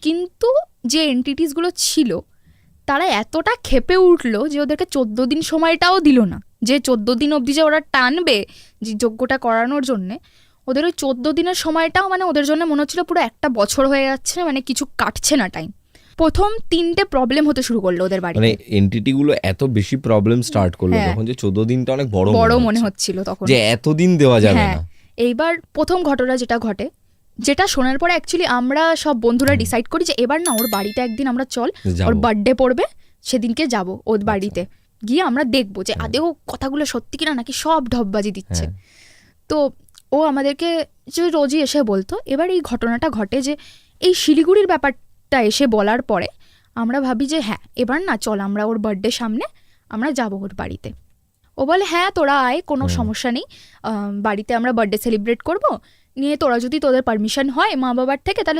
কিন্তু যে এন্টিটিসগুলো ছিল তারা এতটা ক্ষেপে উঠলো যে ওদেরকে 14 দিন সময়টাও দিল না, যে 14 দিন অবধি যে ওরা টানবে যে যজ্ঞটা করানোর জন্যে, ওদের ওই 14 দিনের সময়টাও মানে ওদের জন্য মনে হচ্ছিল পুরো একটা বছর হয়ে যাচ্ছে, মানে কিছু কাটছে না টাইম। প্রথম 3টে প্রবলেম হতে শুরু করলো ওদের বাড়িতে, মানে এন্টিটি গুলো এত বেশি প্রবলেম স্টার্ট করলো তখন যে 14 দিনটা অনেক বড় মনে হচ্ছিল তখন, যে এতদিন দেওয়া যাবে না। এইবার প্রথম ঘটনা যেটা ঘটে, যেটা শোনার পরে অ্যাকচুয়ালি আমরা সব বন্ধুরা ডিসাইড করি যে এবার না ওর বাড়িতে একদিন আমরা চল, ওর বার্থডে পড়বে সেদিনকে যাব ওর বাড়িতে, গিয়ে আমরা দেখবো যে আদেও কথাগুলো সত্যি কিনা নাকি সব ঢপবাজি দিচ্ছে। তো ও আমাদেরকে যে রোজই এসে বলতো। এবার এই ঘটনাটা ঘটে যে এই শিলিগুড়ির ব্যাপারটা এসে বলার পরে আমরা ভাবি যে হ্যাঁ এবার না চল আমরা ওর বার্থডে সামনে আমরা যাবো ওর বাড়িতে। ও বলে হ্যাঁ তোরা আয়, কোনো সমস্যা নেই, বাড়িতে আমরা বার্থডে সেলিব্রেট করব, নিয়ে তোরা যদি তোদের পারমিশন হয় মা বাবার থেকে তাহলে